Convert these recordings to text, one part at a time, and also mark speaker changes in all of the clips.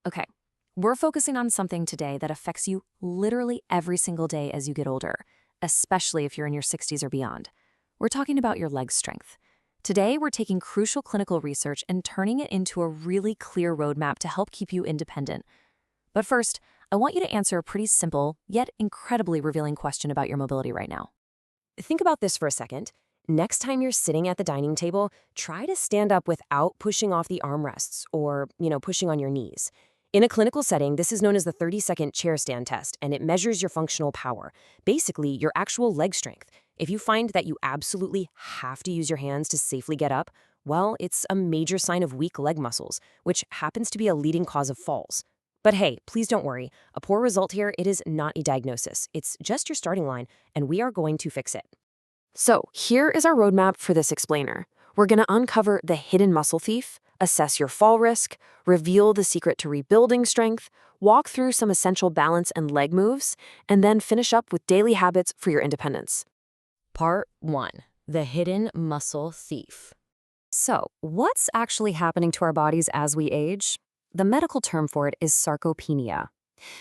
Speaker 1: Okay, we're focusing on something today that affects you literally every single day as you get older, especially if you're in your 60s or beyond. We're talking about your leg strength. Today, we're taking crucial clinical research and turning it into a really clear roadmap to help keep you independent. But first, I want you to answer a pretty simple, yet incredibly revealing question about your mobility right now.
Speaker 2: Think about this for a second. Next time you're sitting at the dining table, try to stand up without pushing off the armrests or, pushing on your knees. In a clinical setting, this is known as the 30-second chair stand test, and it measures your functional power, basically your actual leg strength. If you find that you absolutely have to use your hands to safely get up, well, it's a major sign of weak leg muscles, which happens to be a leading cause of falls. But hey, please don't worry. A poor result here, it is not a diagnosis. It's just your starting line, and we are going to fix it. So here is our roadmap for this explainer. We're going to uncover the hidden muscle thief, assess your fall risk, reveal the secret to rebuilding strength, walk through some essential balance and leg moves, and then finish up with daily habits for your independence.
Speaker 3: Part 1. The hidden muscle thief.
Speaker 1: So, what's actually happening to our bodies as we age? The medical term for it is sarcopenia.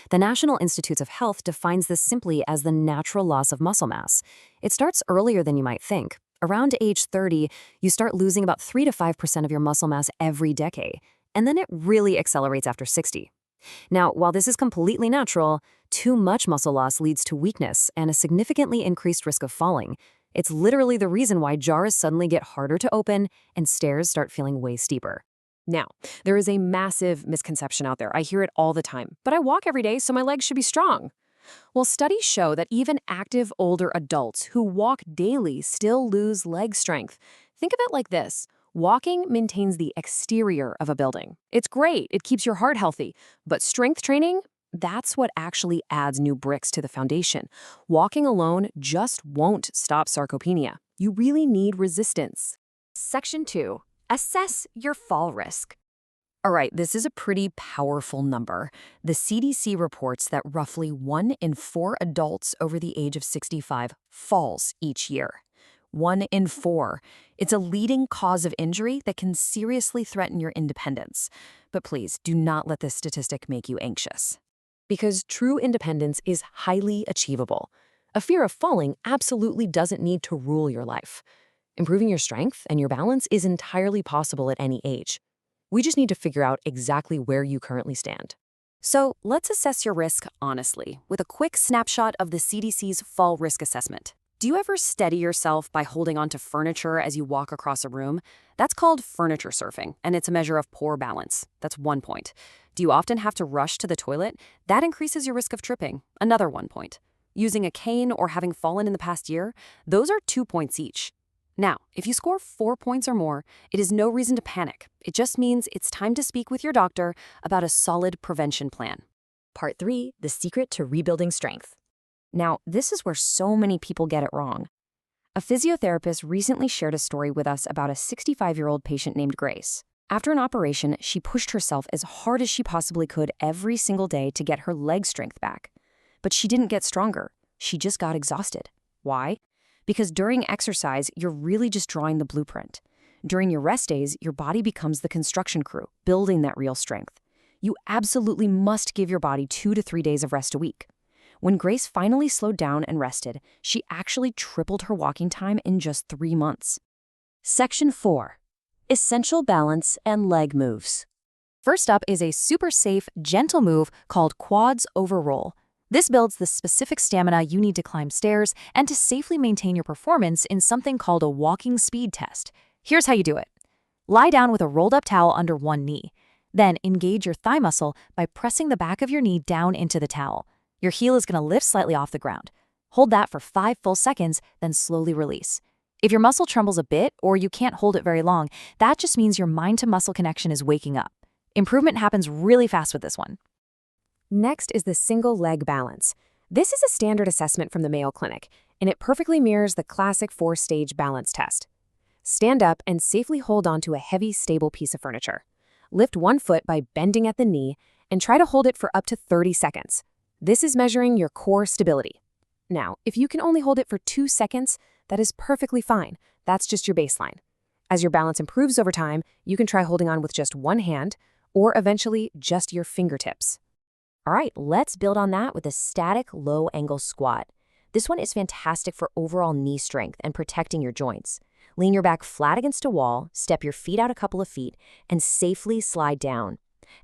Speaker 1: The National Institutes of Health defines this simply as the natural loss of muscle mass. It starts earlier than you might think. Around age 30, you start losing about 3 to 5% of your muscle mass every decade, and then it really accelerates after 60. Now, while this is completely natural, too much muscle loss leads to weakness and a significantly increased risk of falling. It's literally the reason why jars suddenly get harder to open and stairs start feeling way steeper.
Speaker 2: Now, there is a massive misconception out there. I hear it all the time. But I walk every day, so my legs should be strong. Well, studies show that even active older adults who walk daily still lose leg strength. Think of it like this. Walking maintains the exterior of a building. It's great. It keeps your heart healthy. But strength training, that's what actually adds new bricks to the foundation. Walking alone just won't stop sarcopenia. You really need resistance.
Speaker 1: Section 2. Assess your fall risk. All right, this is a pretty powerful number. The CDC reports that roughly 1 in 4 adults over the age of 65 falls each year. 1 in 4. It's a leading cause of injury that can seriously threaten your independence. But please, do not let this statistic make you anxious.
Speaker 2: Because true independence is highly achievable. A fear of falling absolutely doesn't need to rule your life. Improving your strength and your balance is entirely possible at any age. We just need to figure out exactly where you currently stand.
Speaker 1: So let's assess your risk honestly with a quick snapshot of the CDC's fall risk assessment. Do you ever steady yourself by holding onto furniture as you walk across a room? That's called furniture surfing, and it's a measure of poor balance. That's 1 point. Do you often have to rush to the toilet? That increases your risk of tripping. Another 1 point. Using a cane or having fallen in the past year? Those are 2 points each. Now, if you score 4 points or more, it is no reason to panic. It just means it's time to speak with your doctor about a solid prevention plan.
Speaker 3: Part 3. The secret to rebuilding strength.
Speaker 1: Now, this is where so many people get it wrong. A physiotherapist recently shared a story with us about a 65-year-old patient named Grace. After an operation, she pushed herself as hard as she possibly could every single day to get her leg strength back. But she didn't get stronger. She just got exhausted. Why? Because during exercise, you're really just drawing the blueprint. During your rest days, your body becomes the construction crew, building that real strength. You absolutely must give your body 2 to 3 days of rest a week. When Grace finally slowed down and rested, she actually tripled her walking time in just 3 months.
Speaker 3: Section 4. Essential balance and leg moves.
Speaker 1: First up is a super safe, gentle move called quads over roll. This builds the specific stamina you need to climb stairs and to safely maintain your performance in something called a walking speed test. Here's how you do it. Lie down with a rolled-up towel under one knee. Then engage your thigh muscle by pressing the back of your knee down into the towel. Your heel is going to lift slightly off the ground. Hold that for 5 full seconds, then slowly release. If your muscle trembles a bit or you can't hold it very long, that just means your mind-to-muscle connection is waking up. Improvement happens really fast with this one.
Speaker 2: Next is the single leg balance. This is a standard assessment from the Mayo Clinic, and it perfectly mirrors the classic 4-stage balance test. Stand up and safely hold onto a heavy, stable piece of furniture. Lift one foot by bending at the knee and try to hold it for up to 30 seconds. This is measuring your core stability. Now, if you can only hold it for 2 seconds, that is perfectly fine. That's just your baseline. As your balance improves over time, you can try holding on with just one hand, or eventually just your fingertips. All right, let's build on that with a static low-angle squat. This one is fantastic for overall knee strength and protecting your joints. Lean your back flat against a wall, step your feet out a couple of feet, and safely slide down.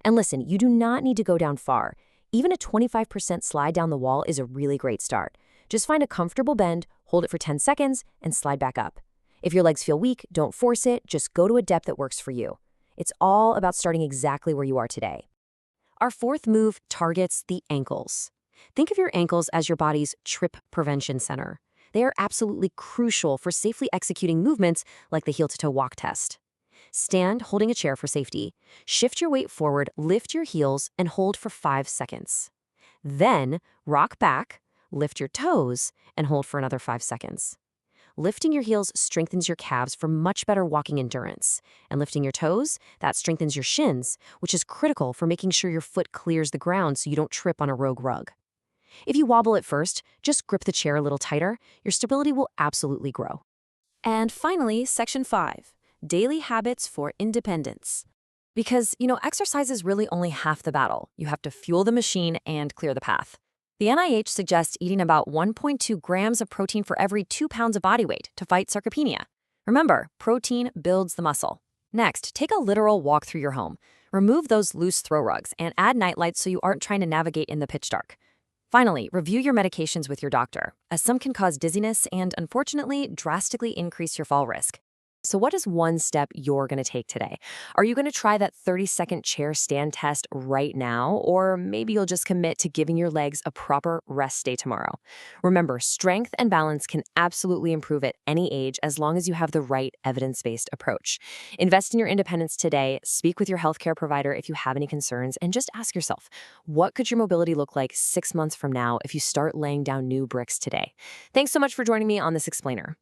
Speaker 2: And listen, you do not need to go down far. Even a 25% slide down the wall is a really great start. Just find a comfortable bend, hold it for 10 seconds, and slide back up. If your legs feel weak, don't force it, just go to a depth that works for you. It's all about starting exactly where you are today. Our fourth move targets the ankles. Think of your ankles as your body's trip prevention center. They are absolutely crucial for safely executing movements like the heel-to-toe walk test. Stand holding a chair for safety. Shift your weight forward, lift your heels, and hold for 5 seconds. Then, rock back, lift your toes, and hold for another 5 seconds. Lifting your heels strengthens your calves for much better walking endurance. And lifting your toes, that strengthens your shins, which is critical for making sure your foot clears the ground so you don't trip on a rogue rug. If you wobble at first, just grip the chair a little tighter. Your stability will absolutely grow. And finally, Section 5, Daily Habits for Independence. Because, exercise is really only half the battle. You have to fuel the machine and clear the path. The NIH suggests eating about 1.2 grams of protein for every 2 pounds of body weight to fight sarcopenia. Remember, protein builds the muscle. Next, take a literal walk through your home. Remove those loose throw rugs and add nightlights so you aren't trying to navigate in the pitch dark. Finally, review your medications with your doctor, as some can cause dizziness and, unfortunately, drastically increase your fall risk. So what is one step you're going to take today? Are you going to try that 30-second chair stand test right now? Or maybe you'll just commit to giving your legs a proper rest day tomorrow. Remember, strength and balance can absolutely improve at any age as long as you have the right evidence-based approach. Invest in your independence today, speak with your healthcare provider if you have any concerns, and just ask yourself, what could your mobility look like 6 months from now if you start laying down new bricks today? Thanks so much for joining me on this explainer.